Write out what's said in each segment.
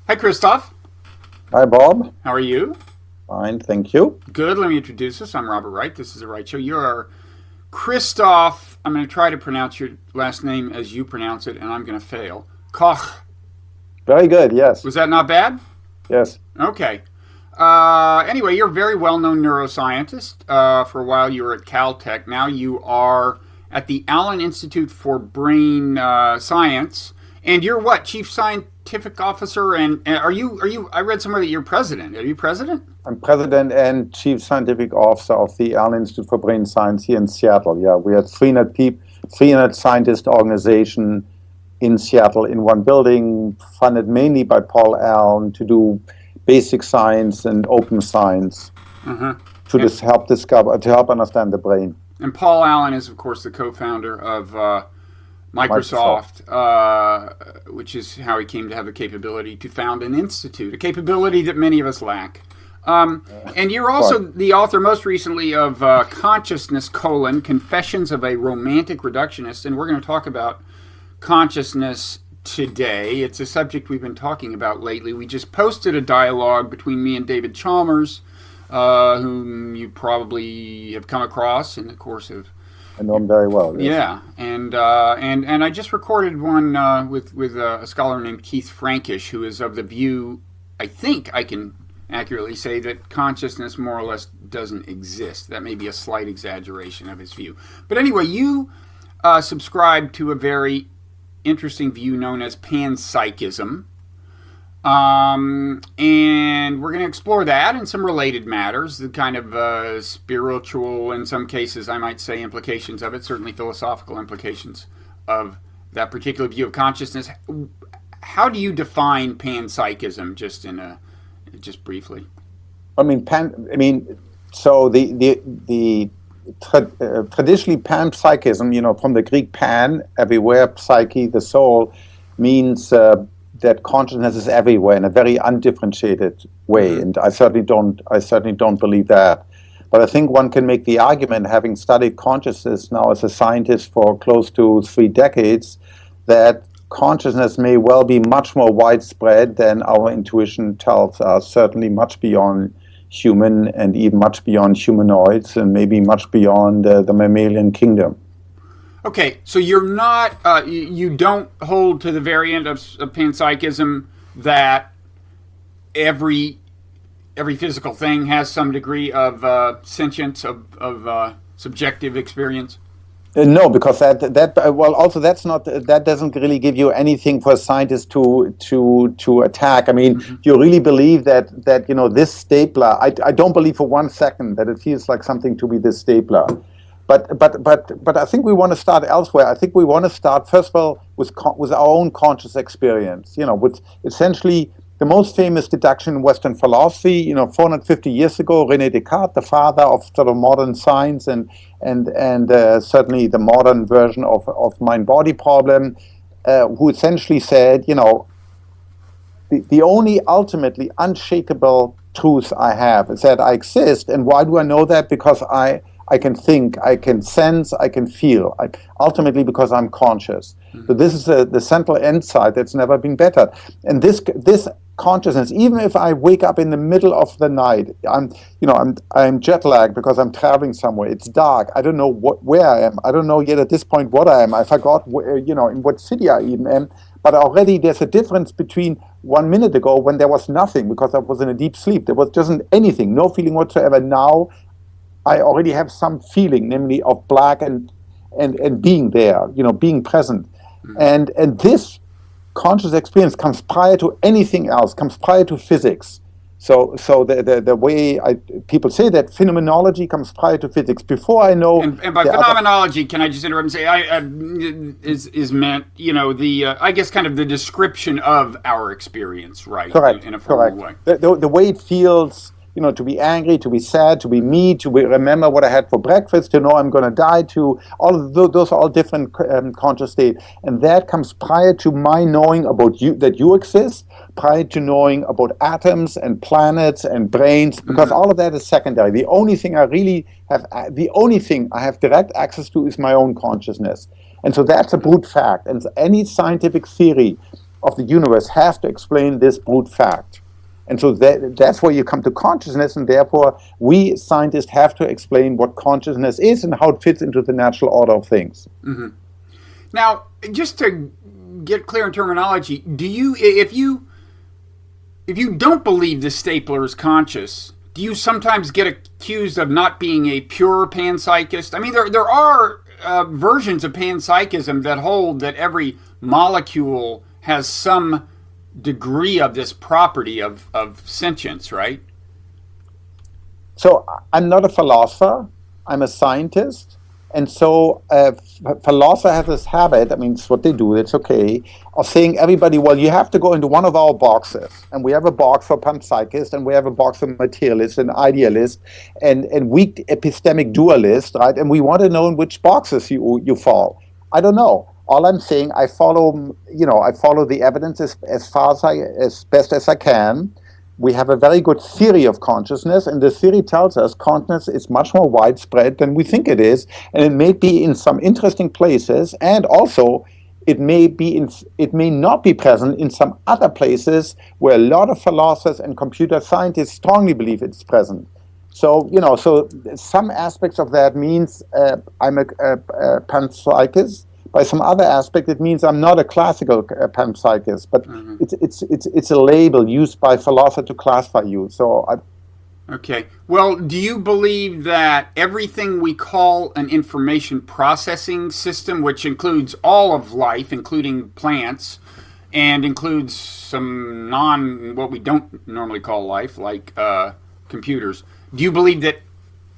Hi, Christof. Hi, Bob. How are you? Fine, thank you. Good. Let me introduce us. I'm Robert Wright. This is the Wright Show. You're Christof. I'm going to try to pronounce your last name as you pronounce it, and I'm going to fail. Koch. Very good, yes. Was that not bad? Yes. Okay. Anyway, you're a very well-known neuroscientist. For a while, you were at Caltech. Now you are at the Allen Institute for Brain Science. And you're what? Chief Scientific Officer? And are you? I read somewhere that you're president. Are you president? I'm president and chief scientific officer of the Allen Institute for Brain Science here in Seattle. Yeah, we had 300 people, 300 scientist organization in Seattle in one building, funded mainly by Paul Allen to do basic science and open science to help understand the brain. And Paul Allen is, of course, the co-founder of Microsoft, which is how he came to have the capability to found an institute, a capability that many of us lack. And you're also the author, most recently, of Consciousness, Confessions of a Romantic Reductionist, and we're going to talk about consciousness today. It's a subject we've been talking about lately. We just posted a dialogue between me and David Chalmers, whom you probably have come across in the course of... I know him very well. Yes. Yeah, and I just recorded one with a scholar named Keith Frankish, who is of the view, I think I can accurately say, that consciousness more or less doesn't exist. That may be a slight exaggeration of his view. But anyway, you subscribe to a very interesting view known as panpsychism. And we're going to explore that and some related matters, the kind of spiritual, in some cases, I might say, implications of it, certainly philosophical implications of that particular view of consciousness. How do you define panpsychism, just briefly? So traditionally panpsychism, from the Greek pan, everywhere, psyche, the soul, means that consciousness is everywhere in a very undifferentiated way, and I certainly don't believe that. But I think one can make the argument, having studied consciousness now as a scientist for close to 3 decades, that consciousness may well be much more widespread than our intuition tells us, certainly much beyond human and even much beyond humanoids and maybe much beyond the mammalian kingdom. Okay, so you're not, you don't hold to the very end of panpsychism that every physical thing has some degree of sentience, of subjective experience? No, because that doesn't really give you anything for a scientist to attack. You really believe that this stapler. I don't believe for 1 second that it feels like something to be this stapler. But I think we want to start elsewhere. I think we want to start first of all with our own conscious experience. With essentially the most famous deduction in Western philosophy. 450 years ago, René Descartes, the father of sort of modern science and certainly the modern version of mind-body problem, who essentially said, the only ultimately unshakable truth I have is that I exist, and why do I know that? Because I can think, I can sense, I can feel. Ultimately, because I'm conscious. So this is the central insight that's never been bettered. And this consciousness, even if I wake up in the middle of the night, I'm jet lagged because I'm traveling somewhere. It's dark. I don't know where I am. I don't know yet at this point what I am. I forgot in what city I even am. But already there's a difference between 1 minute ago when there was nothing because I was in a deep sleep. There was just anything, no feeling whatsoever. Now I already have some feeling, namely of black and being there, being present. And this conscious experience comes prior to anything else, comes prior to physics. So the way people say that phenomenology comes prior to physics. Before I know, and by phenomenology, can I just interrupt and say is meant I guess kind of the description of our experience, right? Correct. In a formal way. The way it feels. To be angry, to be sad, to be me, to remember what I had for breakfast, to know I'm going to die, to all of those are all different conscious states. And that comes prior to my knowing about you, that you exist, prior to knowing about atoms and planets and brains, because all of that is secondary. The only thing I have direct access to is my own consciousness. And so that's a brute fact. And any scientific theory of the universe have to explain this brute fact. And so that's where you come to consciousness, and therefore we scientists have to explain what consciousness is and how it fits into the natural order of things. Mm-hmm. Now, just to get clear in terminology, if you don't believe the stapler is conscious, do you sometimes get accused of not being a pure panpsychist? I mean, there are versions of panpsychism that hold that every molecule has some degree of this property of sentience, right? So I'm not a philosopher, I'm a scientist. And so philosopher has this habit, I mean, it's what they do, it's okay, of saying everybody, well, you have to go into one of our boxes. And we have a box for panpsychist, and we have a box for materialist and idealist and weak epistemic dualist, right? And we want to know in which boxes you fall. I don't know. All I'm saying, I follow the evidence as best as I can. We have a very good theory of consciousness, and the theory tells us consciousness is much more widespread than we think it is, and it may be in some interesting places, and also it may not be present in some other places where a lot of philosophers and computer scientists strongly believe it's present. So, so some aspects of that means I'm a panpsychist. By some other aspect, it means I'm not a classical panpsychist, but it's a label used by philosophers to classify you. Okay. Well, do you believe that everything we call an information processing system, which includes all of life, including plants, and includes some what we don't normally call life, like computers, do you believe that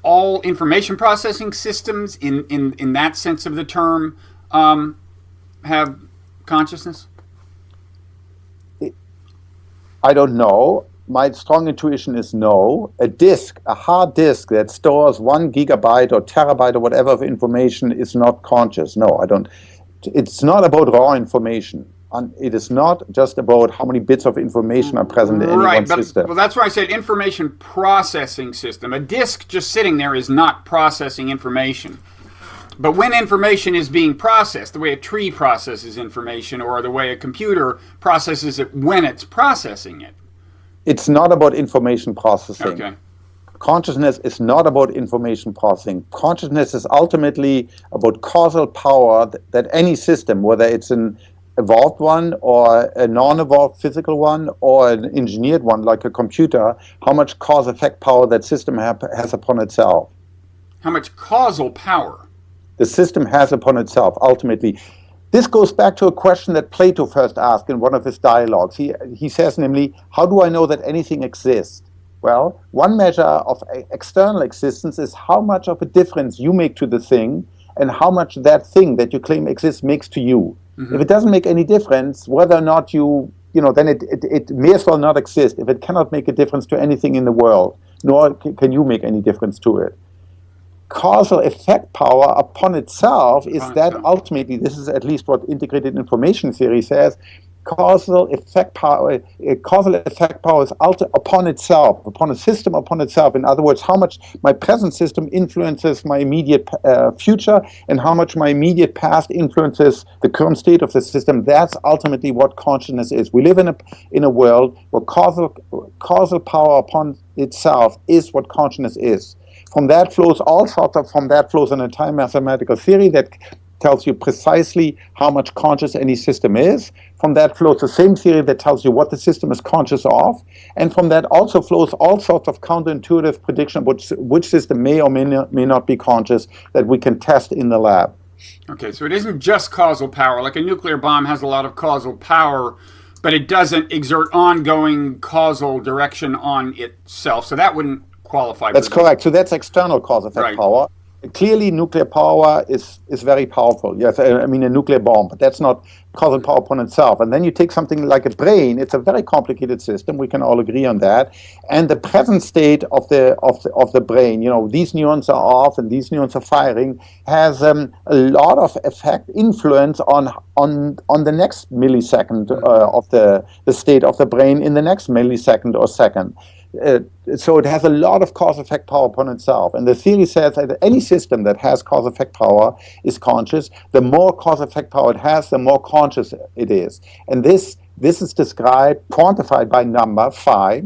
all information processing systems, in that sense of the term, have consciousness? I don't know. My strong intuition is no. A hard disk that stores 1 gigabyte or terabyte or whatever of information is not conscious. No, I don't. It's not about raw information. It is not just about how many bits of information are present in any one system. Well, that's why I said information processing system. A disk just sitting there is not processing information. But when information is being processed, the way a tree processes information or the way a computer processes it when it's processing it. It's not about information processing. Okay. Consciousness is not about information processing. Consciousness is ultimately about causal power that any system, whether it's an evolved one or a non-evolved physical one or an engineered one like a computer, how much cause-effect power that system has upon itself. How much causal power the system has upon itself, ultimately. This goes back to a question that Plato first asked in one of his dialogues. He says, namely, how do I know that anything exists? Well, one measure of external existence is how much of a difference you make to the thing and how much that thing that you claim exists makes to you. Mm-hmm. If it doesn't make any difference, whether or not then it may as well not exist. If it cannot make a difference to anything in the world, nor can you make any difference to it. Causal effect power upon itself is that ultimately, this is at least what integrated information theory says, causal effect power is upon itself, upon a system upon itself. In other words, how much my present system influences my immediate future and how much my immediate past influences the current state of the system. That's ultimately what consciousness is. We live in a world where causal power upon itself is what consciousness is. From that flows an entire mathematical theory that tells you precisely how much conscious any system is. From that flows the same theory that tells you what the system is conscious of. And from that also flows all sorts of counterintuitive prediction about which system may or may not be conscious that we can test in the lab. Okay, so it isn't just causal power. Like a nuclear bomb has a lot of causal power, but it doesn't exert ongoing causal direction on itself. So that wouldn't qualify. That's correct. So that's external cause effect power. Clearly, nuclear power is very powerful. Yes, I mean a nuclear bomb, but that's not causal power upon itself. And then you take something like a brain. It's a very complicated system. We can all agree on that. And the present state of the brain, these neurons are off and these neurons are firing, has a lot of influence on the next millisecond of the state of the brain in the next millisecond or second. So it has a lot of cause-effect power upon itself. And the theory says that any system that has cause-effect power is conscious. The more cause-effect power it has, the more conscious it is. And this This is described, quantified by number phi.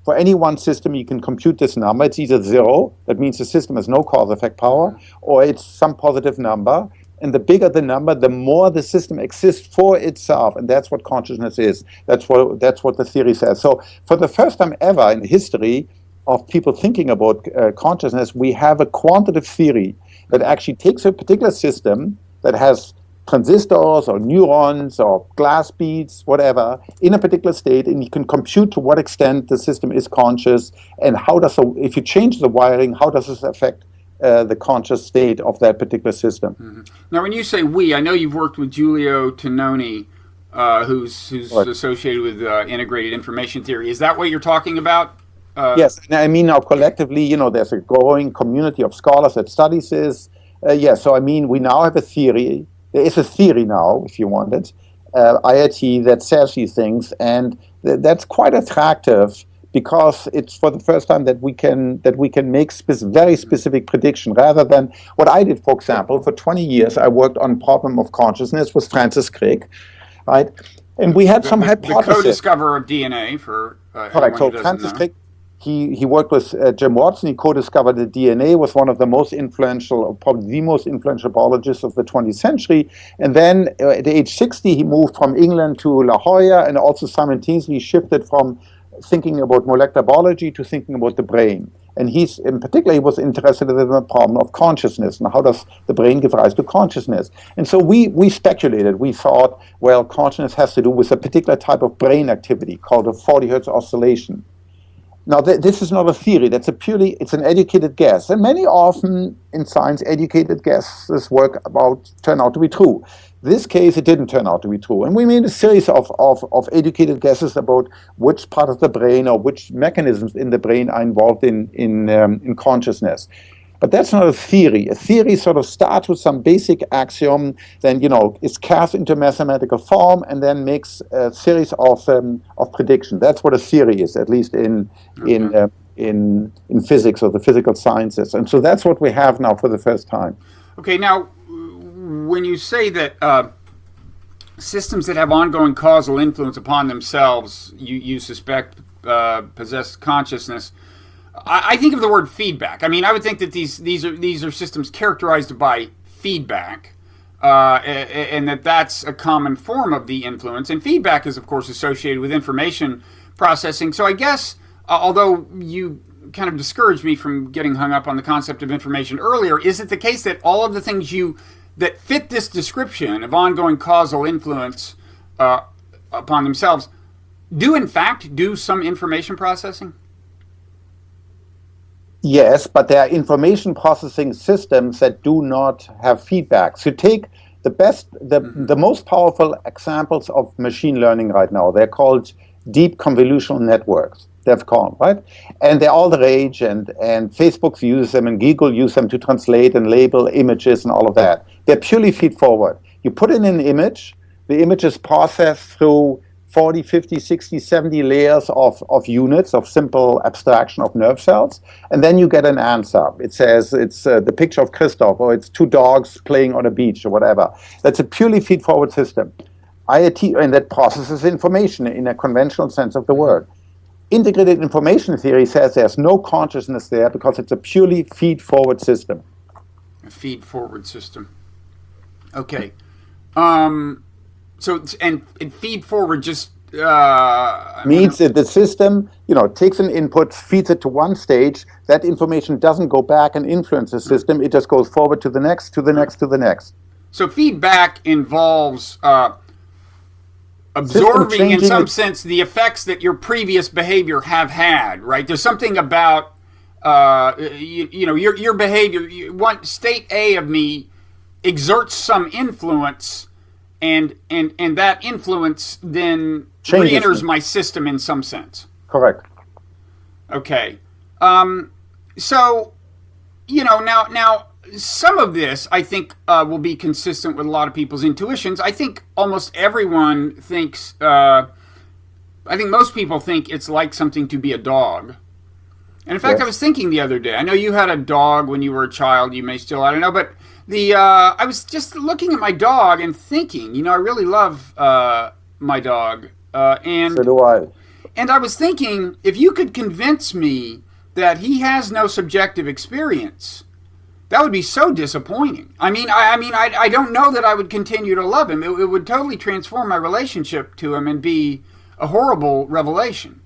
For any one system, you can compute this number. It's either 0, that means the system has no cause-effect power, or it's some positive number. And the bigger the number, the more the system exists for itself. And that's what consciousness is. That's what the theory says. So for the first time ever in history of people thinking about consciousness, we have a quantitative theory that actually takes a particular system that has transistors or neurons or glass beads, whatever, in a particular state, and you can compute to what extent the system is conscious, and if you change the wiring, how does this affect the conscious state of that particular system. Mm-hmm. Now, when you say we, I know you've worked with Giulio Tononi, who's right, associated with integrated information theory. Is that what you're talking about? Yes, and I mean now collectively, there's a growing community of scholars that studies this. So I mean, we now have a theory. There is a theory now, if you want it, IIT, that says these things, and that's quite attractive because it's for the first time that we can make very specific prediction rather than what I did. For example, for 20 years, I worked on problem of consciousness with Francis Crick, right? And we had some hypotheses. The co-discoverer of DNA for correct. So Francis Crick, he worked with Jim Watson. He co-discovered the DNA, was one of the most influential, or probably the most influential biologists of the 20th century. And then at age 60, he moved from England to La Jolla and also simultaneously shifted from thinking about molecular biology to thinking about the brain. And he was interested in the problem of consciousness and how does the brain give rise to consciousness. And so we speculated. We thought, well, consciousness has to do with a particular type of brain activity called a 40 hertz oscillation. Now, this is not a theory. It's an educated guess. And many often in science, educated guesses turn out to be true. This case, it didn't turn out to be true. And we made a series of educated guesses about which part of the brain or which mechanisms in the brain are involved in consciousness. But that's not a theory. A theory sort of starts with some basic axiom, then is cast into mathematical form, and then makes a series of predictions. That's what a theory is, at least in physics or the physical sciences. And so that's what we have now for the first time. Okay, now when you say that systems that have ongoing causal influence upon themselves, you suspect possess consciousness. I think of the word feedback. I mean, I would think that these are systems characterized by feedback, and that's a common form of the influence. And feedback is, of course, associated with information processing. So I guess, although you kind of discouraged me from getting hung up on the concept of information earlier, is it the case that all of the things that fit this description of ongoing causal influence upon themselves do, in fact, do some information processing? Yes, but there are information processing systems that do not have feedback. So take the most powerful examples of machine learning right now. They're called deep convolutional networks, DEFCON, right? And they're all the rage, and Facebook uses them, and Google uses them to translate and label images and all of that. They're purely feed-forward. You put in an image, the image is processed through 40, 50, 60, 70 layers of units of simple abstraction of nerve cells, and then you get an answer. It says it's the picture of Christof, or it's two dogs playing on a beach, or whatever. That's a purely feed-forward system. IIT, and that processes information in a conventional sense of the word. Integrated information theory says there's no consciousness there because it's a purely feed-forward system. A feed-forward system. Okay. So and feed forward just means that the system, takes an input, feeds it to one stage. That information doesn't go back and influence the system. It just goes forward to the next, to the next, to the next. So feedback involves absorbing, in some sense, the effects that your previous behavior have had. Right? There's something about your behavior. One state A of me exerts some influence. And that influence then re-enters my system in some sense. Correct. Okay. So, now some of this I think will be consistent with a lot of people's intuitions. I think almost everyone thinks. I think most people think it's like something to be a dog. And in fact, yes. I was thinking the other day. I know you had a dog when you were a child. You may still. I don't know, but. I was just looking at my dog and thinking, I really love my dog. So do I. And I was thinking, if you could convince me that he has no subjective experience, that would be so disappointing. I don't know that I would continue to love him. It would totally transform my relationship to him and be a horrible revelation.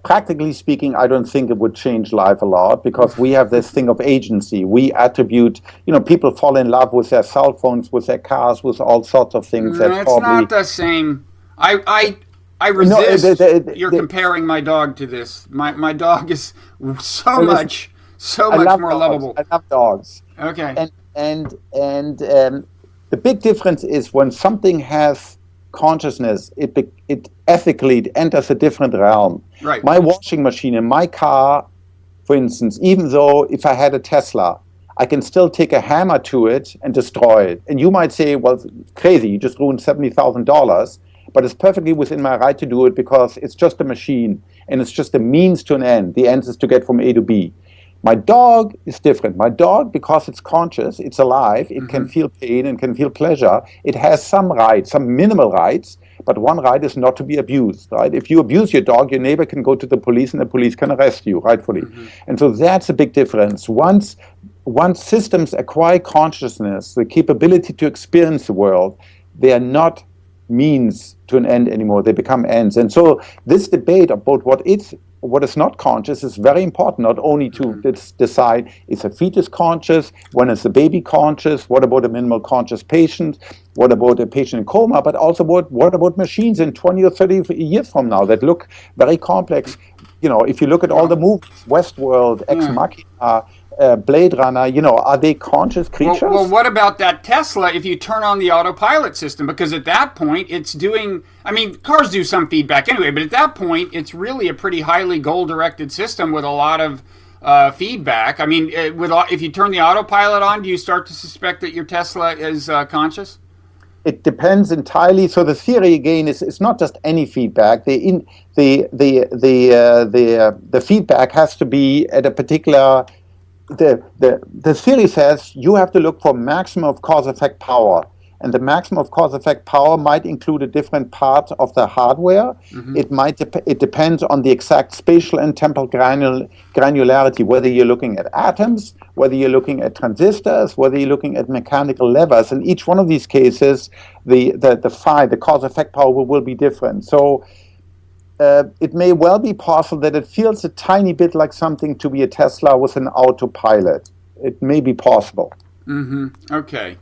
Practically speaking, I don't think it would change life a lot because we have this thing of agency. We attribute, people fall in love with their cell phones, with their cars, with all sorts of things. It's not the same. I resist you're comparing my dog to this. My dog is so much more lovable. I love dogs. Okay. And the big difference is when something has consciousness, it ethically enters a different realm. Right. My washing machine in my car, for instance, even though if I had a Tesla, I can still take a hammer to it and destroy it. And you might say, well, crazy, you just ruined $70,000. But it's perfectly within my right to do it because it's just a machine and it's just a means to an end. The end is to get from A to B. My dog is different. My dog, because it's conscious, it's alive, it can feel pain and can feel pleasure. It has some rights, some minimal rights, but one right is not to be abused, right? If you abuse your dog, your neighbor can go to the police and the police can arrest you, rightfully. And so that's a big difference. Once systems acquire consciousness, the capability to experience the world, they are not means to an end anymore. They become ends. And so this debate about what is not conscious is very important, not only to decide is a fetus conscious, when is the baby conscious, what about a minimal conscious patient, what about a patient in coma, but also what about machines in 20 or 30 years from now that look very complex. If you look at all the movies, Westworld, Ex Machina, Blade Runner, are they conscious creatures? Well, what about that Tesla if you turn on the autopilot system? Because at that point, it's doing... cars do some feedback anyway, but at that point, it's really a pretty highly goal-directed system with a lot of feedback. If you turn the autopilot on, do you start to suspect that your Tesla is conscious? It depends entirely. So the theory again is not just any feedback. The feedback has to be at a particular... The theory says you have to look for maximum of cause-effect power. And the maximum of cause-effect power might include a different part of the hardware. It depends on the exact spatial and temporal granularity, whether you're looking at atoms, whether you're looking at transistors, whether you're looking at mechanical levers. In each one of these cases, the cause-effect power will be different. So it may well be possible that it feels a tiny bit like something to be a Tesla with an autopilot. It may be possible. Okay.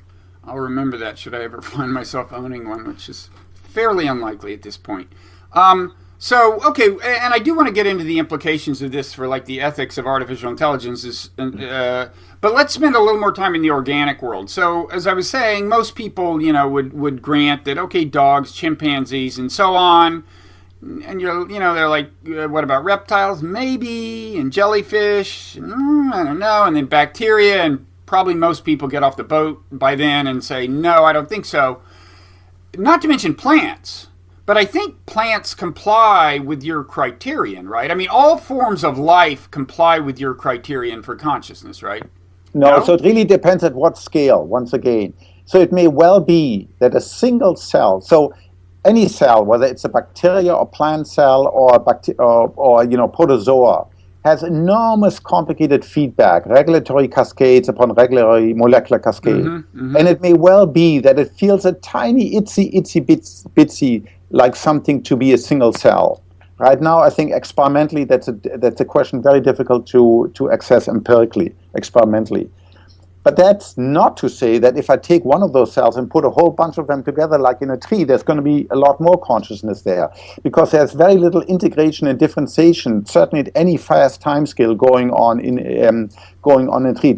I'll remember that should I ever find myself owning one, which is fairly unlikely at this point. And I do want to get into the implications of this for the ethics of artificial intelligence. But let's spend a little more time in the organic world. So as I was saying, most people, would grant that, okay, dogs, chimpanzees, and so on. And they're like, what about reptiles? Maybe. And jellyfish? I don't know. And then bacteria, and probably most people get off the boat by then and say, no, I don't think so. Not to mention plants. But I think plants comply with your criterion, right? All forms of life comply with your criterion for consciousness, right? No, so it really depends at what scale, once again. So it may well be that a single cell, so any cell, whether it's a bacteria or plant cell or protozoa, has enormous complicated feedback, regulatory cascades upon regulatory molecular cascade. And it may well be that it feels a tiny itsy bitsy like something to be a single cell. Right now, I think experimentally that's a question very difficult to access empirically, experimentally. But that's not to say that if I take one of those cells and put a whole bunch of them together like in a tree, there's going to be a lot more consciousness there. Because there's very little integration and differentiation, certainly at any fast time scale going on in a tree.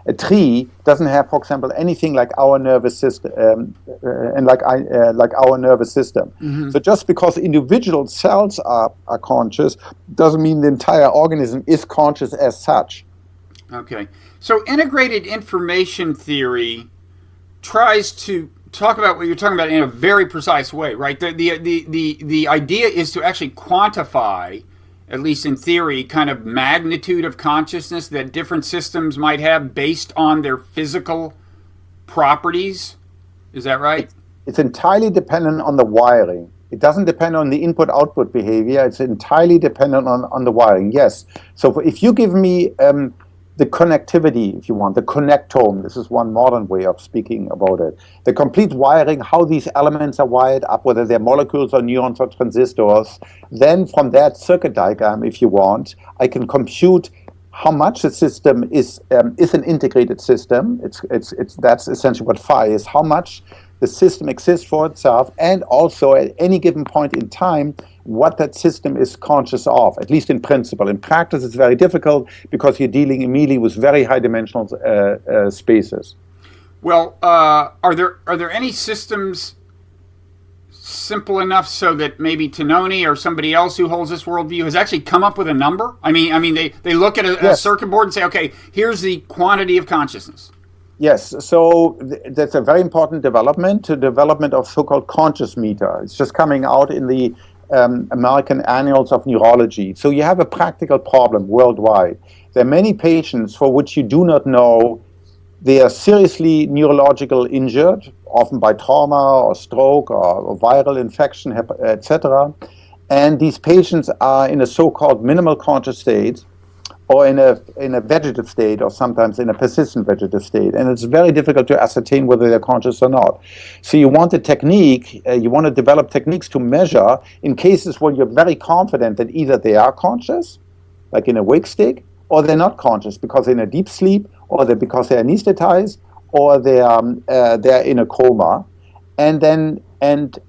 A tree doesn't have, for example, anything like our nervous system like our nervous system. So just because individual cells are conscious doesn't mean the entire organism is conscious as such. Okay. So integrated information theory tries to talk about what you're talking about in a very precise way, right? The idea is to actually quantify, at least in theory, kind of magnitude of consciousness that different systems might have based on their physical properties. Is that right? It's entirely dependent on the wiring. It doesn't depend on the input-output behavior. It's entirely dependent on the wiring, yes. So if you give me the connectivity, if you want, the connectome, this is one modern way of speaking about it, the complete wiring, how these elements are wired up, whether they're molecules or neurons or transistors, then from that circuit diagram, if you want, I can compute how much the system is an integrated system. That's essentially what phi is, how much the system exists for itself, and also at any given point in time, what that system is conscious of, at least in principle. In practice, it's very difficult because you're dealing immediately with very high dimensional spaces. Well, are there any systems simple enough so that maybe Tononi or somebody else who holds this worldview has actually come up with a number? I mean, they look at a circuit board and say, okay, here's the quantity of consciousness. Yes, so that's a very important development, the development of so-called conscious meter. It's just coming out in the American Annals of Neurology. So you have a practical problem worldwide. There are many patients for which you do not know they are seriously neurological injured, often by trauma or stroke or viral infection, etc. And these patients are in a so-called minimal conscious state, or in a vegetative state, or sometimes in a persistent vegetative state. And it's very difficult to ascertain whether they're conscious or not. So you want a technique, you want to develop techniques to measure in cases where you're very confident that either they are conscious, like in a wake state, or they're not conscious because they're in a deep sleep, or because they're anesthetized, or they're in a coma, and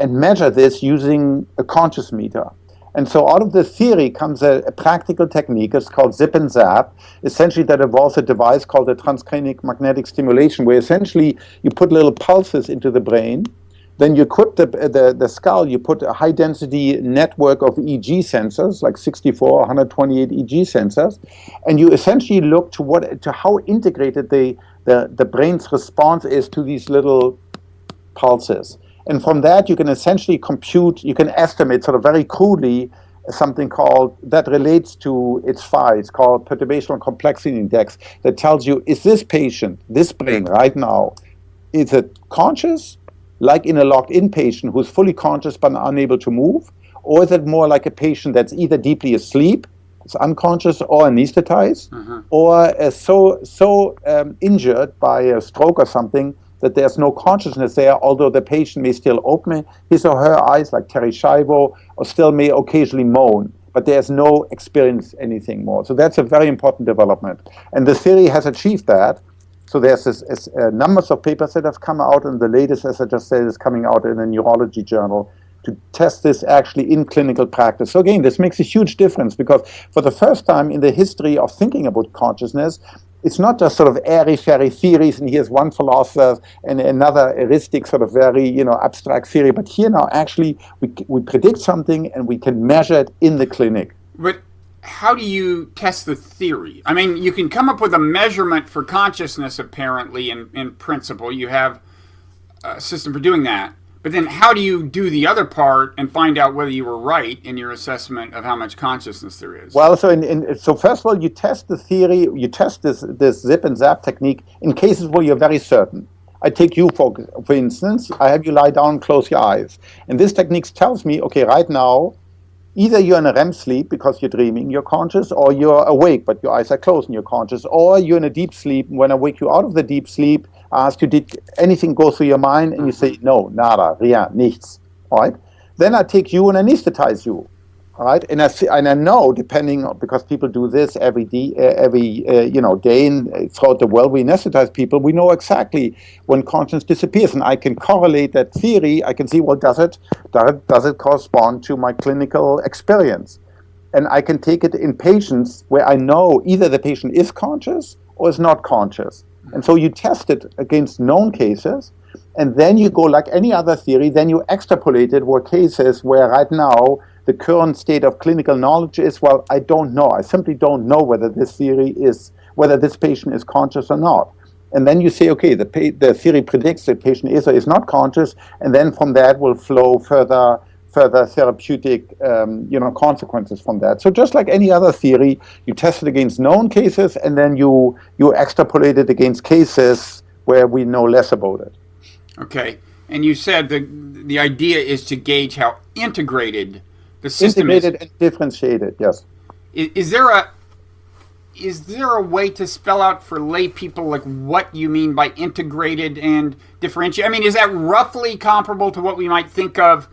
measure this using a conscious meter. And so out of the theory comes a practical technique. It's called zip and zap, essentially that involves a device called a transcranial magnetic stimulation, where essentially you put little pulses into the brain, then you equip the skull, you put a high-density network of EEG sensors, like 64 or 128 EEG sensors, and you essentially look to how integrated the brain's response is to these little pulses. And from that, you can essentially compute, you can estimate sort of very crudely something called, that relates to its phi. It's called perturbational complexity index, that tells you, is this patient, this brain right now, is it conscious, like in a locked-in patient who's fully conscious but unable to move? Or is it more like a patient that's either deeply asleep, it's unconscious, or anesthetized, or so injured by a stroke or something that there's no consciousness there, although the patient may still open his or her eyes, like Terry Schiavo, or still may occasionally moan, but there's no experience anything more. So that's a very important development. And the theory has achieved that. So there's numbers of papers that have come out, and the latest, as I just said, is coming out in a neurology journal to test this actually in clinical practice. So again, this makes a huge difference, because for the first time in the history of thinking about consciousness, it's not just sort of airy-fairy theories, and here's one philosopher and another heuristic sort of very, abstract theory. But here now, actually, we predict something and we can measure it in the clinic. But how do you test the theory? I mean, you can come up with a measurement for consciousness, apparently, in principle. You have a system for doing that. But then how do you do the other part and find out whether you were right in your assessment of how much consciousness there is? Well, so first of all, you test the theory, you test this zip and zap technique in cases where you're very certain. I take you, for instance, I have you lie down, close your eyes. And this technique tells me, okay, right now, either you're in a REM sleep because you're dreaming, you're conscious, or you're awake, but your eyes are closed and you're conscious, or you're in a deep sleep. When I wake you out of the deep sleep, I ask you, did anything go through your mind? And you say, no, nada, rien, nichts, all right? Then I take you and anesthetize you, all right? And I know, depending on, because people do this every day, day and throughout the world, we anesthetize people, we know exactly when consciousness disappears, and I can correlate that theory. I can see, well, does it correspond to my clinical experience? And I can take it in patients where I know either the patient is conscious or is not conscious. And so you test it against known cases, and then you go like any other theory, then you extrapolate it where cases where right now the current state of clinical knowledge is, well, I don't know. I simply don't know whether this patient is conscious or not. And then you say, okay, the theory predicts the patient is or is not conscious, and then from that will flow further therapeutic consequences from that. So just like any other theory, you test it against known cases, and then you extrapolate it against cases where we know less about it. Okay. And you said the idea is to gauge how integrated the system integrated and differentiated. Yes. Is there a way to spell out for lay people like what you mean by integrated and differentiated? I mean, is that roughly comparable to what we might think of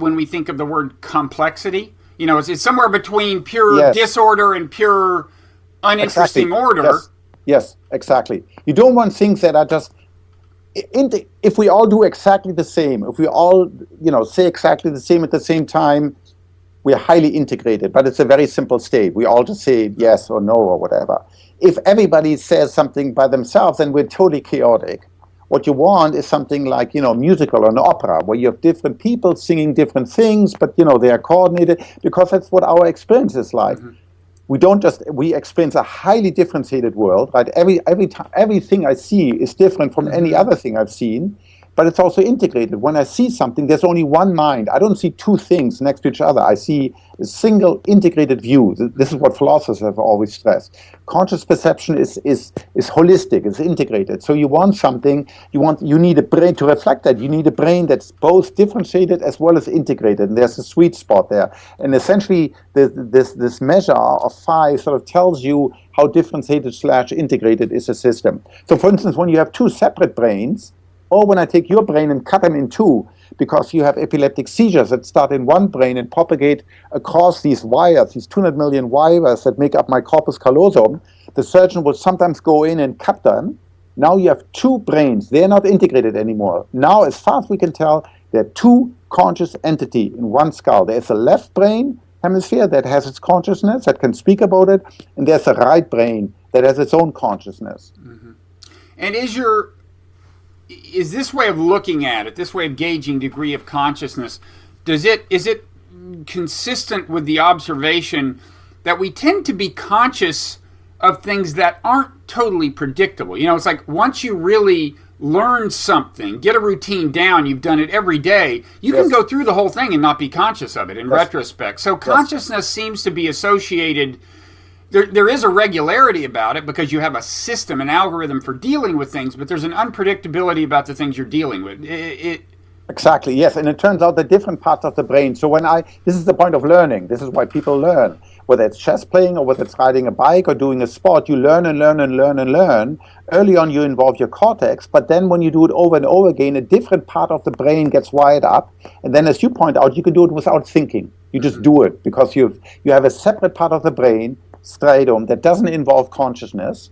when we think of the word complexity? You know, it's somewhere between pure disorder and pure uninteresting order. Yes, exactly. You don't want things that are just. If we all do exactly the same, if we all, say exactly the same at the same time, we're highly integrated, but it's a very simple state. We all just say yes or no or whatever. If everybody says something by themselves, then we're totally chaotic. What you want is something like, musical or an opera, where you have different people singing different things, but, they are coordinated, because that's what our experience is like. Mm-hmm. We experience a highly differentiated world, right? Everything I see is different from any other thing I've seen, but it's also integrated. When I see something, there's only one mind. I don't see two things next to each other. I see a single integrated view. This is what philosophers have always stressed. Conscious perception is holistic, it's integrated. So you want something, you need a brain to reflect that. You need a brain that's both differentiated as well as integrated. And there's a sweet spot there. And essentially, this measure of 5 sort of tells you how differentiated/integrated is a system. So for instance, when you have two separate brains, or when I take your brain and cut them in two, because you have epileptic seizures that start in one brain and propagate across these wires, these 200 million wires that make up my corpus callosum, the surgeon will sometimes go in and cut them. Now you have two brains. They're not integrated anymore. Now, as far as we can tell, there are two conscious entities in one skull. There's a left brain hemisphere that has its consciousness, that can speak about it, and there's a right brain that has its own consciousness. Mm-hmm. And is this way of looking at it, this way of gauging degree of consciousness, is it consistent with the observation that we tend to be conscious of things that aren't totally predictable? It's like once you really learn something, get a routine down, you've done it every day, you can go through the whole thing and not be conscious of it in retrospect. So consciousness seems to be associated. There is a regularity about it because you have a system, an algorithm for dealing with things, but there's an unpredictability about the things you're dealing with. Exactly, yes. And it turns out that different parts of the brain. So this is the point of learning. This is why people learn. Whether it's chess playing or whether it's riding a bike or doing a sport, you learn and learn and learn and learn. Early on, you involve your cortex, but then when you do it over and over again, a different part of the brain gets wired up. And then, as you point out, you can do it without thinking. You just do it because you have a separate part of the brain, striatum, that doesn't involve consciousness,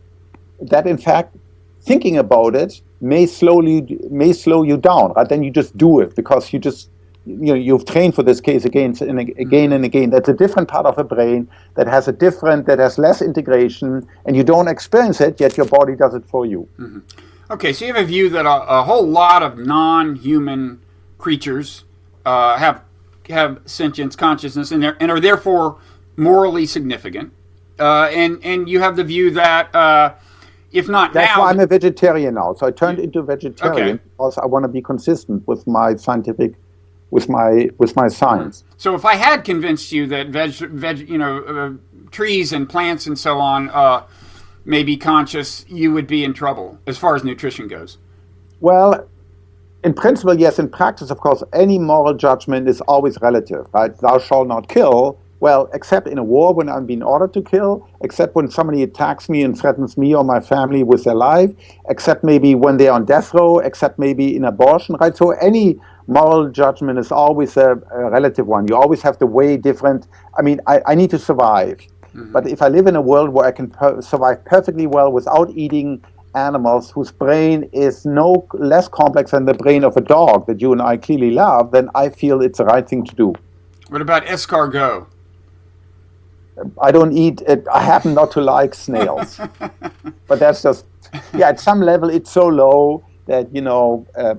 that in fact thinking about it may slow you down, right? Then you just do it because you've trained for this case again and again. That's a different part of the brain that has less integration, and you don't experience it, yet your body does it for you. Mm-hmm. Okay, so you have a view that a whole lot of non-human creatures have sentience, consciousness, and are therefore morally significant. And you have the view that if not that's now... why I'm a vegetarian now. So I turned into a vegetarian because I want to be consistent with my scientific, with my science. So if I had convinced you that trees and plants and so on may be conscious, you would be in trouble as far as nutrition goes. Well, in principle, yes. In practice, of course, any moral judgment is always relative, right? Thou shalt not kill. Well, except in a war when I'm being ordered to kill, except when somebody attacks me and threatens me or my family with their life, except maybe when they're on death row, except maybe in abortion, right? So any moral judgment is always a relative one. You always have to weigh different. I mean, I need to survive. Mm-hmm. But if I live in a world where I can survive perfectly well without eating animals whose brain is no less complex than the brain of a dog that you and I clearly love, then I feel it's the right thing to do. What about escargot? I don't eat it. I happen not to like snails, but that's just, at some level it's so low that,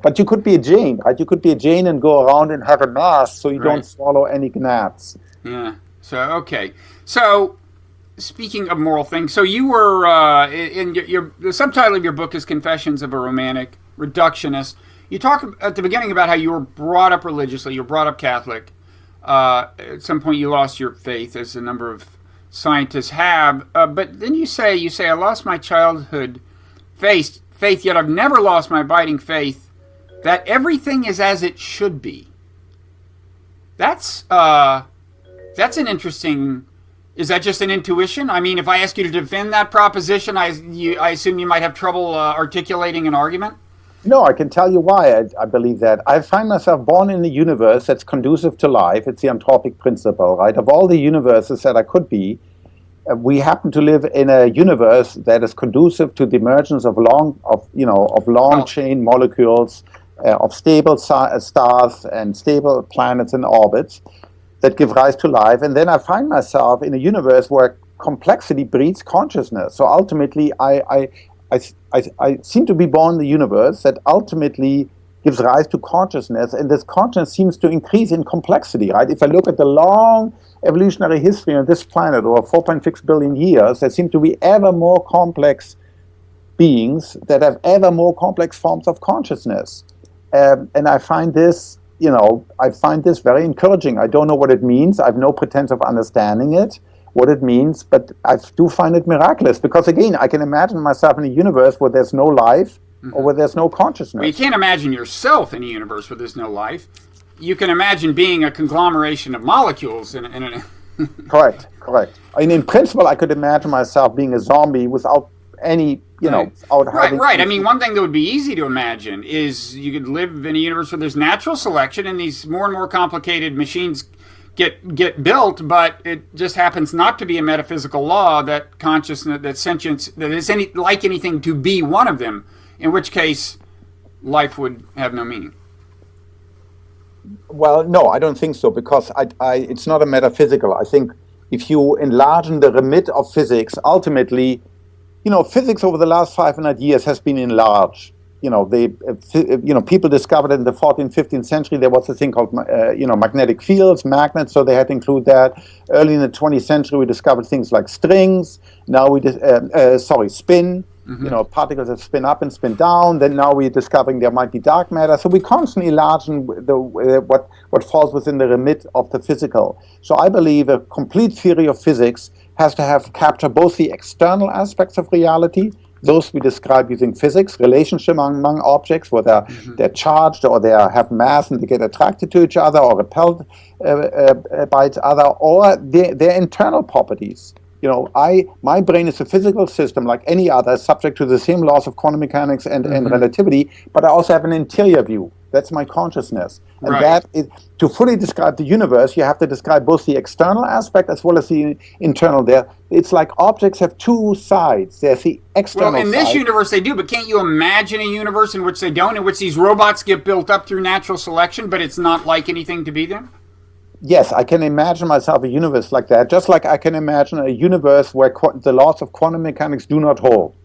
but you could be a Jain, right? You could be a Jain and go around and have a mass so you don't swallow any gnats. Yeah. So, okay. So, speaking of moral things, so you were, in the subtitle of your book is Confessions of a Romantic Reductionist. You talk at the beginning about how you were brought up religiously, you were brought up Catholic. At some point you lost your faith, as a number of scientists have. But then you say, I lost my childhood faith, yet I've never lost my abiding faith that everything is as it should be. That's an interesting. Is that just an intuition? I mean, if I ask you to defend that proposition, I assume you might have trouble articulating an argument. No, I can tell you why I believe that. I find myself born in a universe that's conducive to life. It's the anthropic principle, right? Of all the universes that I could be, we happen to live in a universe that is conducive to the emergence of long chain molecules, of stable stars and stable planets in orbits that give rise to life. And then I find myself in a universe where complexity breeds consciousness. So ultimately, I seem to be born in the universe that ultimately gives rise to consciousness, and this consciousness seems to increase in complexity, right? If I look at the long evolutionary history on this planet over 4.6 billion years, there seem to be ever more complex beings that have ever more complex forms of consciousness. And I find this, very encouraging. I don't know what it means. I have no pretense of understanding it, what it means, but I do find it miraculous because, again, I can imagine myself in a universe where there's no life or where there's no consciousness. Well, you can't imagine yourself in a universe where there's no life. You can imagine being a conglomeration of molecules in a Correct. I mean, in principle, I could imagine myself being a zombie without any, without having... Right. I mean, one thing that would be easy to imagine is you could live in a universe where there's natural selection and these more and more complicated machines get built, but it just happens not to be a metaphysical law that consciousness, that sentience, that is like anything to be one of them, in which case life would have no meaning. Well, no, I don't think so, because it's not a metaphysical. I think if you enlarge the remit of physics, ultimately, physics over the last 500 years has been enlarged. People discovered in the 14th, 15th century there was a thing called, magnetic fields, magnets, so they had to include that. Early in the 20th century, we discovered things like strings. Now spin. Particles that spin up and spin down. Then now we're discovering there might be dark matter. So we constantly enlarging what falls within the remit of the physical. So I believe a complete theory of physics has to capture both the external aspects of reality, those we describe using physics, relationship among objects, whether they're charged or they have mass and they get attracted to each other or repelled by each other, or their internal properties. My brain is a physical system like any other, subject to the same laws of quantum mechanics and relativity, but I also have an interior view. That's my consciousness. And that is, to fully describe the universe, you have to describe both the external aspect as well as the internal. It's like objects have two sides. There's the external side. Well, in this universe they do, but can't you imagine a universe in which they don't, in which these robots get built up through natural selection, but it's not like anything to be them? Yes, I can imagine myself a universe like that, just like I can imagine a universe where the laws of quantum mechanics do not hold.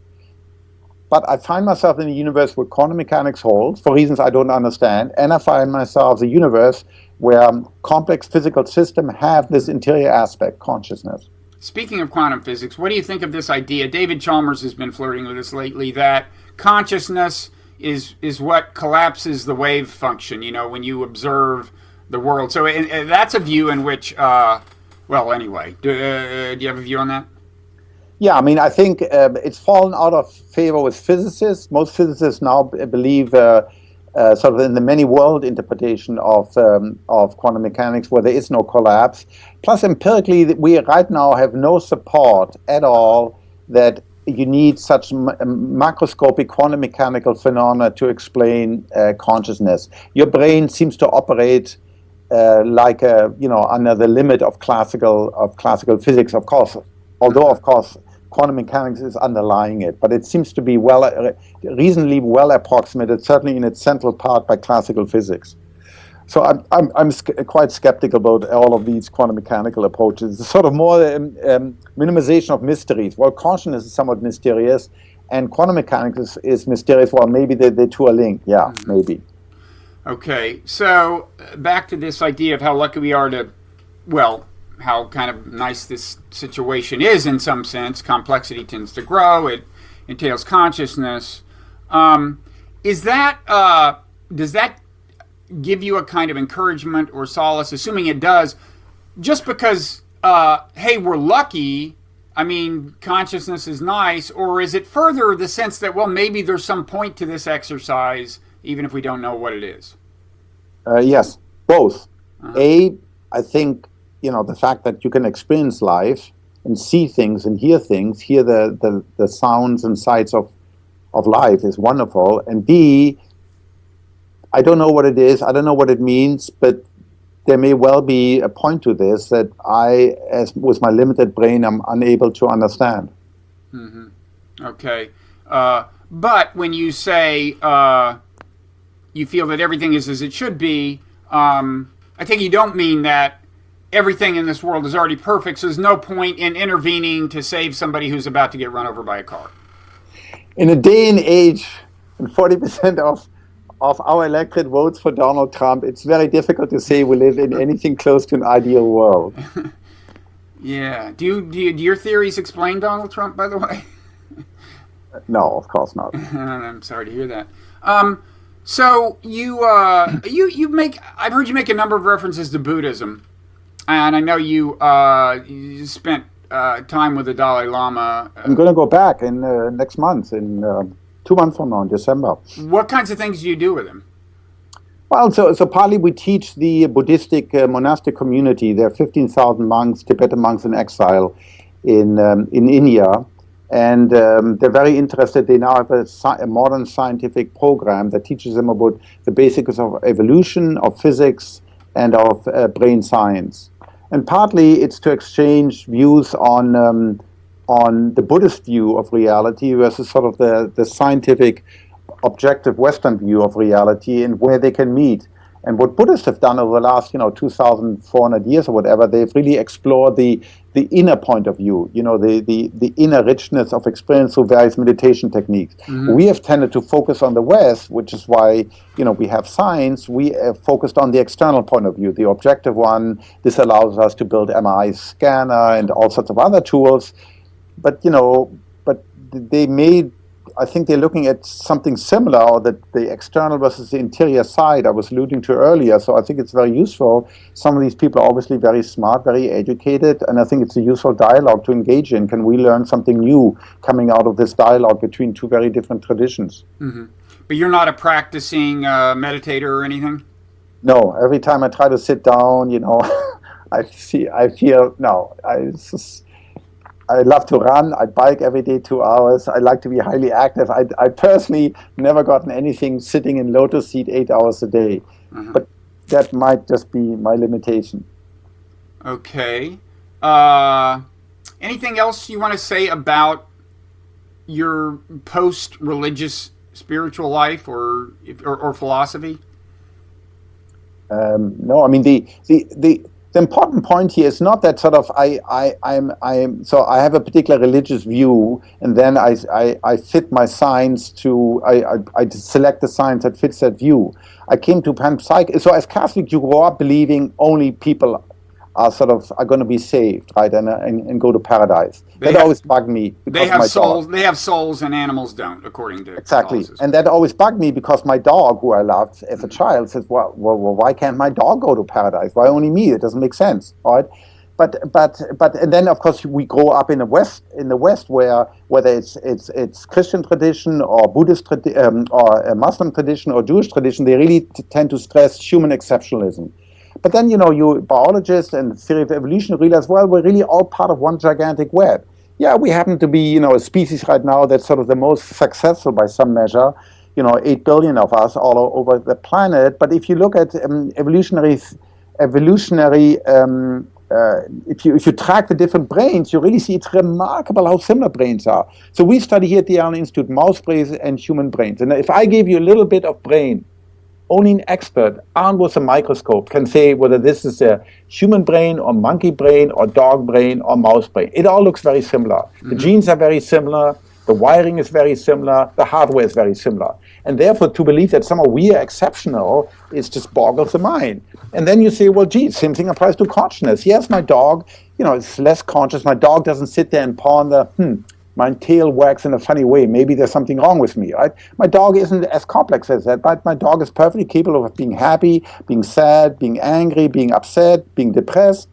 But I find myself in a universe where quantum mechanics holds, for reasons I don't understand, and I find myself in a universe where complex physical systems have this interior aspect, consciousness. Speaking of quantum physics, what do you think of this idea? David Chalmers has been flirting with this lately, that consciousnness is what collapses the wave function, when you observe the world. So that's a view in which, anyway, do you have a view on that? Yeah, I mean, I think it's fallen out of favor with physicists. Most physicists now believe sort of in the many world interpretation of quantum mechanics, where there is no collapse. Plus, empirically, we right now have no support at all that you need such macroscopic quantum mechanical phenomena to explain consciousness. Your brain seems to operate under the limit of classical physics, of course. Although, of course, quantum mechanics is underlying it, but it seems to be reasonably well approximated, certainly in its central part, by classical physics. So I'm quite skeptical about all of these quantum mechanical approaches. It's sort of more minimization of mysteries. Well, consciousness is somewhat mysterious, and quantum mechanics is mysterious. Well, maybe the two are linked. Yeah, maybe. Okay, so back to this idea of how lucky we are to, how kind of nice this situation is in some sense. Complexity tends to grow. It entails consciousness. Does that give you a kind of encouragement or solace, assuming it does, just because, hey, we're lucky, I mean, consciousness is nice, or is it further the sense that, maybe there's some point to this exercise even if we don't know what it is? Yes, both. I think, the fact that you can experience life and see things and hear things, hear the sounds and sights of life is wonderful. And B, I don't know what it is, I don't know what it means, but there may well be a point to this that I, as with my limited brain, I'm unable to understand. Mm-hmm. Okay. But when you say you feel that everything is as it should be, I think you don't mean that everything in this world is already perfect, so there's no point in intervening to save somebody who's about to get run over by a car. In a day and age, and 40% of our electorate votes for Donald Trump, it's very difficult to say we live in anything close to an ideal world. Yeah. Do your theories explain Donald Trump, by the way? No, of course not. I'm sorry to hear that. So you make, I've heard you make a number of references to Buddhism, and I know you spent time with the Dalai Lama. I'm going to go back in next month, in 2 months from now, in December. What kinds of things do you do with him? Well, so partly we teach the Buddhistic monastic community. There are 15,000 monks, Tibetan monks in exile in India. And they're very interested. They now have a modern scientific program that teaches them about the basics of evolution, of physics, and of brain science. And partly it's to exchange views on the Buddhist view of reality versus sort of the scientific, objective Western view of reality, and where they can meet. And what Buddhists have done over the last, 2,400 years or whatever, they've really explored the inner point of view, the inner richness of experience through various meditation techniques. Mm-hmm. We have tended to focus on the West, which is why, we have science. We have focused on the external point of view, the objective one. This allows us to build MRI scanner and all sorts of other tools. But, they made, I think they're looking at something similar, or the external versus the interior side I was alluding to earlier. So I think it's very useful. Some of these people are obviously very smart, very educated, and I think it's a useful dialogue to engage in. Can we learn something new coming out of this dialogue between two very different traditions? Mm-hmm. But you're not a practicing meditator or anything? No. Every time I try to sit down, I love to run. I bike every day 2 hours. I like to be highly active. I personally never gotten anything sitting in lotus seat 8 hours a day. Uh-huh. But that might just be my limitation. Okay. Anything else you want to say about your post-religious spiritual life or philosophy? No, I mean the important point here is not that sort of I have a particular religious view, and then I fit my science to I select the science that fits that view. I came to panpsychism. So as Catholic, you grow up believing only people are going to be saved, right, and go to paradise. That always bugged me. They have souls. They have souls, and animals don't, according to exactly. And that always bugged me because my dog, who I loved as a child, says, "Well, why can't my dog go to paradise? Why only me? It doesn't make sense, right?" But and then of course we grow up in the West, where whether it's Christian tradition or Buddhist or a Muslim tradition or Jewish tradition, they really tend to stress human exceptionalism. But then, you biologists and theory of evolution realize, well, we're really all part of one gigantic web. Yeah, we happen to be, a species right now that's sort of the most successful by some measure, 8 billion of us all over the planet. But if you look at evolutionary, if you track the different brains, you really see it's remarkable how similar brains are. So we study here at the Allen Institute mouse brains and human brains. And if I gave you a little bit of brain, only an expert armed with a microscope can say whether this is a human brain or monkey brain or dog brain or mouse brain. It all looks very similar. Mm-hmm. The genes are very similar. The wiring is very similar. The hardware is very similar. And therefore, to believe that somehow we are exceptional is just boggles the mind. And then you say, well, gee, same thing applies to consciousness. Yes, my dog, is less conscious. My dog doesn't sit there and ponder, my tail wags in a funny way. Maybe there's something wrong with me, right? My dog isn't as complex as that, but my dog is perfectly capable of being happy, being sad, being angry, being upset, being depressed.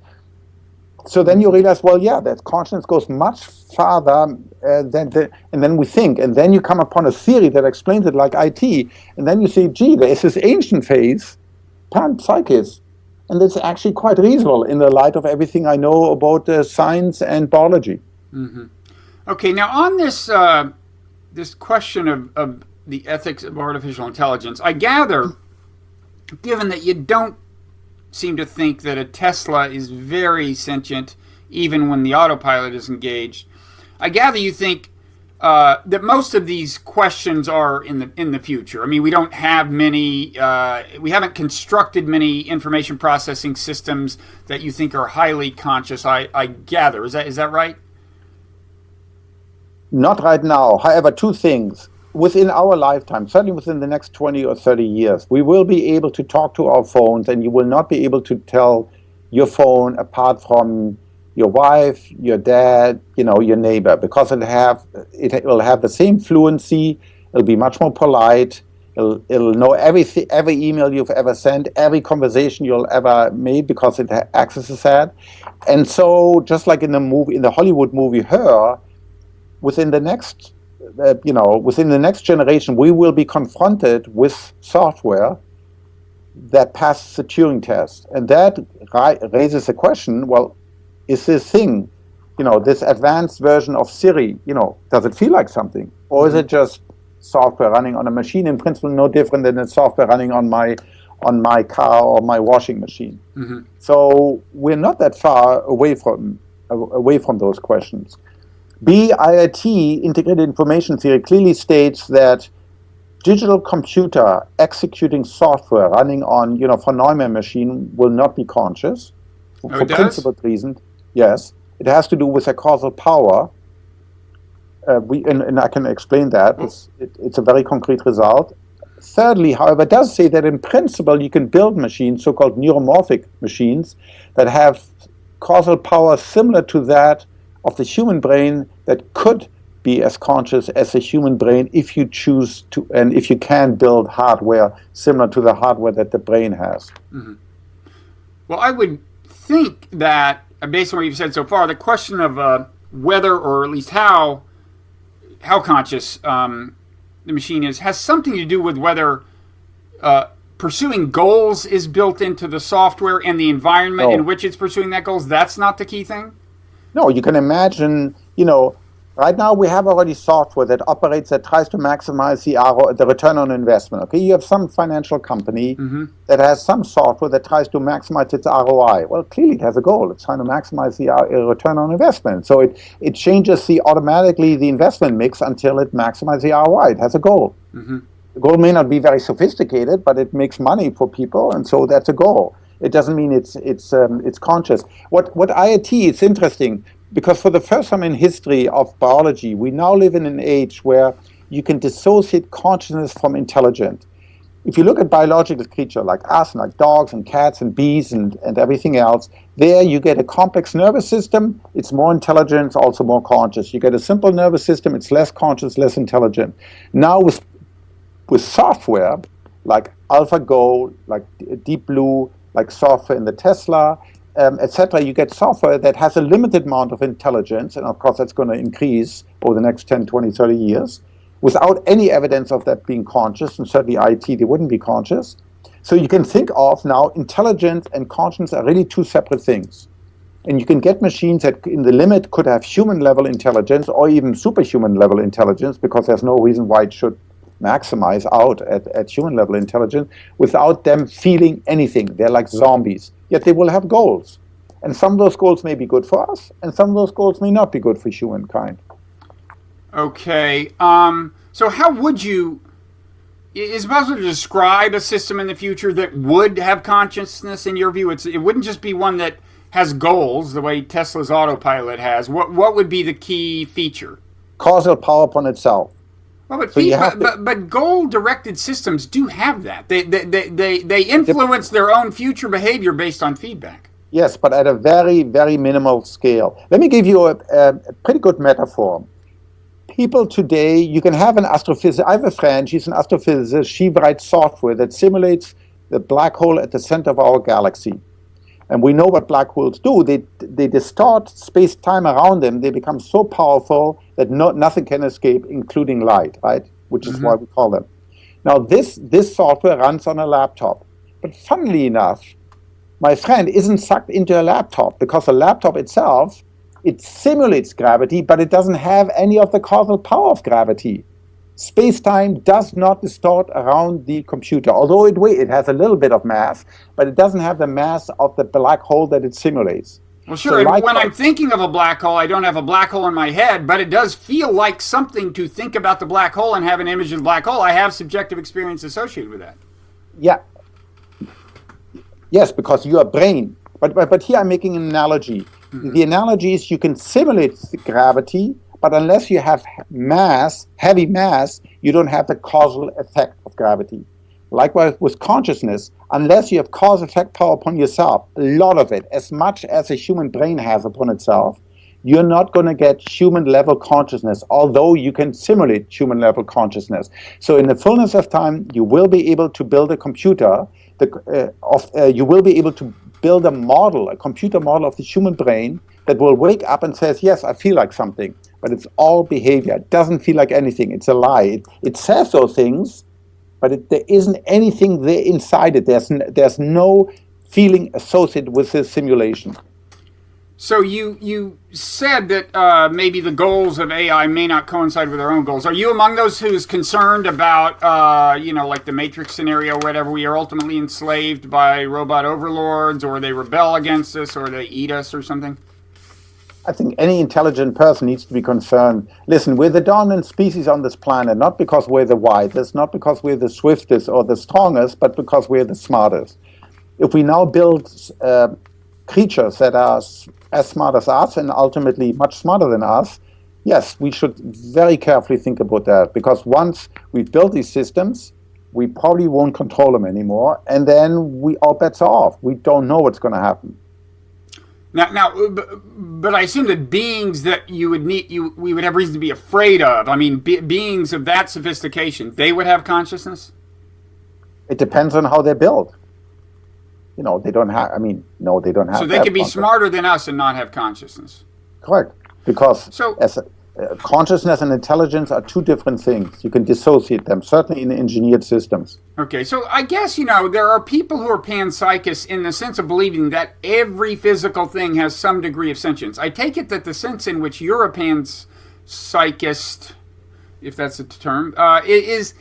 So then you realize, well, yeah, that consciousness goes much farther and then we think, and then you come upon a theory that explains it like IT, and then you say, gee, there is this ancient phase, panpsychis, and it's actually quite reasonable in the light of everything I know about science and biology. Mm-hmm. Okay, now on this this question of the ethics of artificial intelligence, I gather, given that you don't seem to think that a Tesla is very sentient, even when the autopilot is engaged, I gather you think that most of these questions are in the future. I mean, we don't have many. We haven't constructed many information processing systems that you think are highly conscious. I gather. Is that right? Not right now. However, two things. Within our lifetime, certainly within the next 20 or 30 years, we will be able to talk to our phones, and you will not be able to tell your phone apart from your wife, your dad, your neighbor, because it will have the same fluency. It'll be much more polite. It'll know everything, every email you've ever sent, every conversation you'll ever made, because it accesses that. And so, just like in the Hollywood movie Her, within the next generation, we will be confronted with software that passes the Turing test. And that raises the question, well, is this thing, this advanced version of Siri, does it feel like something? Or is it just software running on a machine, in principle no different than the software running on my car or my washing machine? Mm-hmm. So we're not that far away from those questions. IIT, Integrated Information Theory, clearly states that digital computer executing software running on, von Neumann machine will not be conscious for principled reasons. Yes, it has to do with a causal power. And I can explain that. It's a very concrete result. Thirdly, however, it does say that in principle you can build machines, so-called neuromorphic machines, that have causal power similar to that of the human brain, that could be as conscious as a human brain if you choose to, and if you can build hardware similar to the hardware that the brain has. Mm-hmm. Well, I would think that, based on what you've said so far, the question of whether, or at least how conscious the machine is, has something to do with whether pursuing goals is built into the software and the environment in which it's pursuing that goals. That's not the key thing? No, you can imagine, right now we have already software that operates, that tries to maximize the return on investment. Okay, you have some financial company that has some software that tries to maximize its ROI. Well, clearly it has a goal. It's trying to maximize the return on investment. So it changes automatically the investment mix until it maximizes the ROI. It has a goal. Mm-hmm. The goal may not be very sophisticated, but it makes money for people, and so that's a goal. It doesn't mean it's conscious. What IIT, it's interesting, because for the first time in history of biology, we now live in an age where you can dissociate consciousness from intelligence. If you look at biological creatures like us, and like dogs and cats and bees and everything else, there you get a complex nervous system, it's more intelligent, it's also more conscious. You get a simple nervous system, it's less conscious, less intelligent. Now with software, like AlphaGo, like Deep Blue, like software in the Tesla, etc., you get software that has a limited amount of intelligence, and of course that's going to increase over the next 10, 20, 30 years, without any evidence of that being conscious, and certainly IT, they wouldn't be conscious. So you can think of now intelligence and conscience are really two separate things. And you can get machines that in the limit could have human-level intelligence or even superhuman-level intelligence, because there's no reason why it should maximize out at human-level intelligence without them feeling anything. They're like zombies. Yet they will have goals. And some of those goals may be good for us, and some of those goals may not be good for humankind. Okay. So how would you... Is it possible to describe a system in the future that would have consciousness in your view? It wouldn't just be one that has goals the way Tesla's autopilot has. What would be the key feature? Causal power upon itself. Well, but goal-directed systems do have that. They influence their own future behavior based on feedback. Yes, but at a very, very minimal scale. Let me give you a pretty good metaphor. People today, you can have an astrophysicist. I have a friend, she's an astrophysicist. She writes software that simulates the black hole at the center of our galaxy. And we know what black holes do. They distort space-time around them. They become so powerful that nothing can escape, including light, right? Which is why we call them. Now, this software runs on a laptop. But funnily enough, my friend isn't sucked into a laptop because the laptop itself, it simulates gravity, but it doesn't have any of the causal power of gravity. Space-time does not distort around the computer, although it has a little bit of mass, but it doesn't have the mass of the black hole that it simulates. Well, sure. So when I'm thinking of a black hole, I don't have a black hole in my head, but it does feel like something to think about the black hole and have an image of the black hole. I have subjective experience associated with that. Yeah. Yes, because your brain. But here I'm making an analogy. The analogy is you can simulate gravity, but unless you have mass, heavy mass, you don't have the causal effect of gravity. Likewise with consciousness, unless you have cause-effect power upon yourself, a lot of it, as much as a human brain has upon itself, you're not going to get human-level consciousness, although you can simulate human-level consciousness. So in the fullness of time, you will be able to build a computer, you will be able to build a computer model of the human brain that will wake up and says, yes, I feel like something. But it's all behavior. It doesn't feel like anything. It's a lie. It says those things, but there isn't anything there inside it. There's no feeling associated with this simulation. So you said that maybe the goals of AI may not coincide with our own goals. Are you among those who's concerned about, like the Matrix scenario, whatever, we are ultimately enslaved by robot overlords, or they rebel against us, or they eat us, or something? I think any intelligent person needs to be concerned. Listen, we're the dominant species on this planet, not because we're the wisest, not because we're the swiftest or the strongest, but because we're the smartest. If we now build creatures that are as smart as us and ultimately much smarter than us, yes, we should very carefully think about that, because once we've built these systems, we probably won't control them anymore, and then all bets are off. We don't know what's going to happen. Now, but I assume that beings that we would have reason to be afraid of. I mean, beings of that sophistication, they would have consciousness? It depends on how they're built. They don't have. No, they don't have. So they could be smarter than us and not have consciousness. Correct, because consciousness and intelligence are two different things. You can dissociate them, certainly in engineered systems. Okay, so I guess, there are people who are panpsychists in the sense of believing that every physical thing has some degree of sentience. I take it that the sense in which you're a panpsychist, if that's a term, is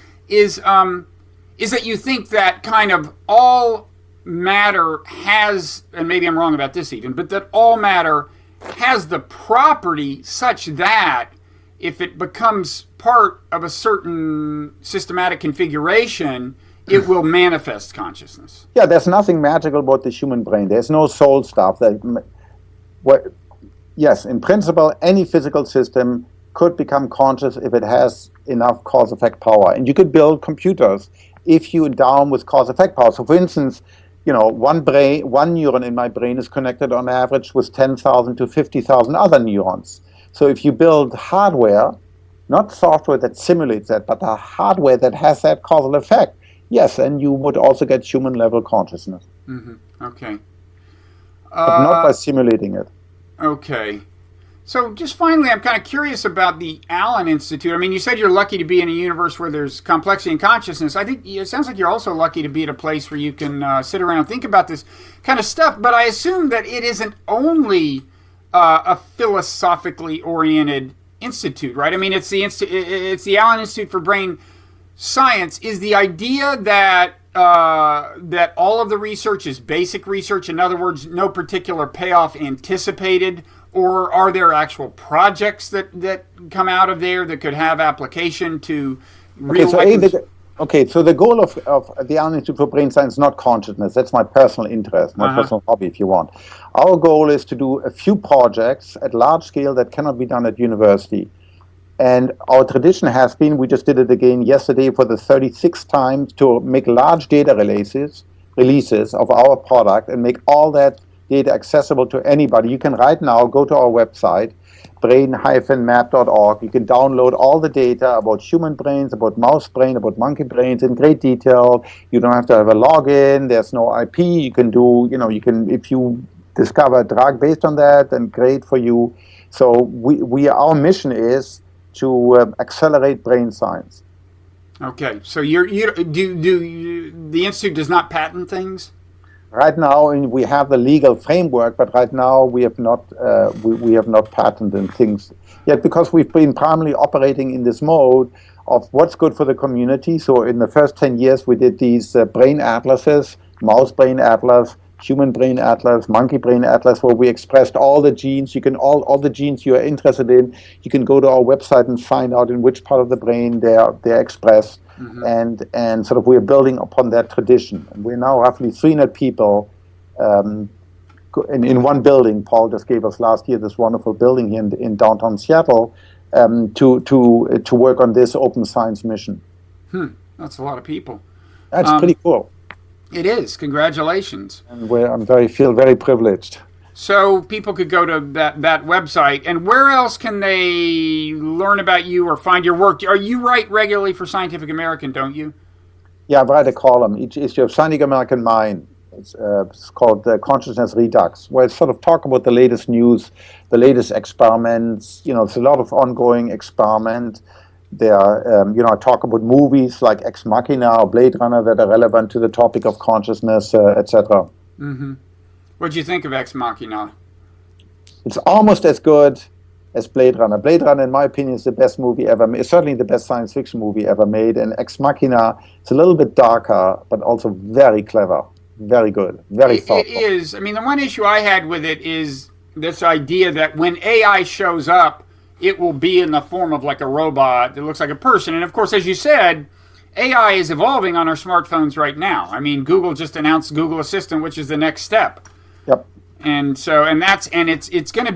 that you think that kind of all matter has, and maybe I'm wrong about this even, but that all matter has the property such that if it becomes part of a certain systematic configuration, it will manifest consciousness. Yeah, there's nothing magical about the human brain. There's no soul stuff. Yes, in principle, any physical system could become conscious if it has enough cause-effect power. And you could build computers if you endow them with cause-effect power. So for instance, one neuron in my brain is connected on average with 10,000 to 50,000 other neurons. So if you build hardware, not software that simulates that, but a hardware that has that causal effect, yes, and you would also get human-level consciousness. Mm-hmm. Okay. But not by simulating it. Okay. So just finally, I'm kind of curious about the Allen Institute. I mean, you said you're lucky to be in a universe where there's complexity and consciousness. I think it sounds like you're also lucky to be at a place where you can sit around and think about this kind of stuff. But I assume that it isn't only a philosophically oriented institute, right? I mean, it's the Allen Institute for Brain Science. Is the idea that that all of the research is basic research? In other words, no particular payoff anticipated? Or are there actual projects that come out of there that could have application to real life? So the goal of the Allen Institute for Brain Science is not consciousness. That's my personal interest, my personal hobby, if you want. Our goal is to do a few projects at large scale that cannot be done at university. And our tradition has been, we just did it again yesterday for the 36th time, to make large data releases of our product and make all that data accessible to anybody. You can right now go to our website, brain-map.org. You can download all the data about human brains, about mouse brain, about monkey brains in great detail. You don't have to have a login. There's no IP. You can do, if you discover a drug based on that, then great for you. So our mission is to accelerate brain science. Okay, so the Institute does not patent things? Right now, we have the legal framework, but right now we have not patented things yet, because we've been primarily operating in this mode of what's good for the community. So in the first 10 years, we did these brain atlases, mouse brain atlas, human brain atlas, monkey brain atlas, where we expressed all the genes. You can all the genes you are interested in. You can go to our website and find out in which part of the brain they're expressed. Mm-hmm. And sort of we're building upon that tradition. And we're now roughly 300 people in one building. Paul just gave us last year this wonderful building here in downtown Seattle to work on this open science mission. That's a lot of people. That's pretty cool. It is. Congratulations. And I feel very privileged. So people could go to that website. And where else can they learn about you or find your work? You write regularly for Scientific American, don't you? Yeah, I write a column each issue of Scientific American Mind. It's called Consciousness Redux, where I sort of talk about the latest news, the latest experiments. It's a lot of ongoing experiment. There are, I talk about movies like Ex Machina or Blade Runner that are relevant to the topic of consciousness, etc. Mm-hmm. What do you think of Ex Machina? It's almost as good as Blade Runner. Blade Runner, in my opinion, is the best movie ever made. It's certainly the best science fiction movie ever made. And Ex Machina is a little bit darker, but also very clever, very good, very thoughtful. It is. I mean, the one issue I had with it is this idea that when AI shows up, it will be in the form of like a robot that looks like a person. And of course, as you said, AI is evolving on our smartphones right now. I mean, Google just announced Google Assistant, which is the next step. Yep. And so, it's going to.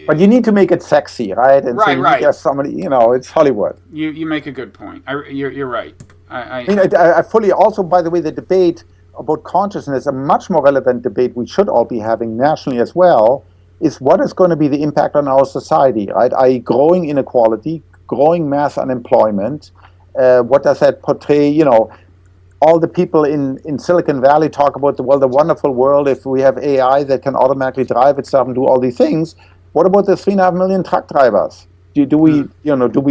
But you need to make it sexy, right? And right, so right. There's somebody, it's Hollywood. You make a good point. You're right. I fully. Also, by the way, the debate about consciousness, a much more relevant debate we should all be having nationally as well, is what is going to be the impact on our society, right? I.e., growing inequality, growing mass unemployment. What does that portray? All the people in Silicon Valley talk about the wonderful world if we have AI that can automatically drive itself and do all these things. What about the 3.5 million truck drivers? Do we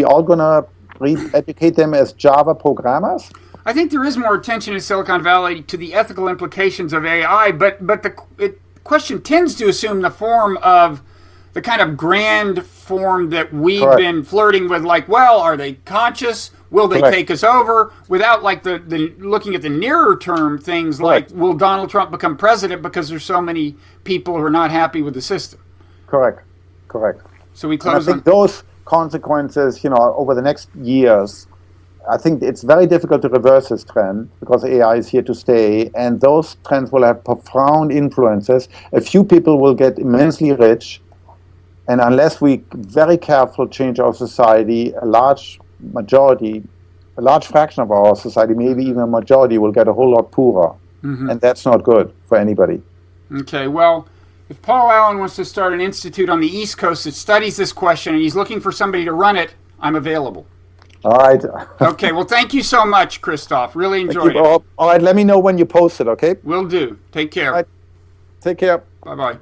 all gonna re-educate them as Java programmers? I think there is more attention in Silicon Valley to the ethical implications of AI, but the question tends to assume the form of the kind of grand form that we've Correct. been flirting with, like, well, are they conscious? Will they Correct. take us over? Without like the looking at the nearer term things Correct. like, will Donald Trump become president because there's so many people who are not happy with the system? Correct. So we And close I think those consequences, over the next years, I think it's very difficult to reverse this trend because AI is here to stay, and those trends will have profound influences. A few people will get immensely rich, and unless we very careful change our society, a large fraction of our society, maybe even a majority, will get a whole lot poorer, and that's not good for anybody. Okay, well, if Paul Allen wants to start an institute on the East Coast that studies this question and he's looking for somebody to run it, I'm available. All right. Okay, well, thank you so much, Christof. Really enjoyed it. All right, let me know when you post it, okay? Will do. Take care. All right. Take care. Bye-bye.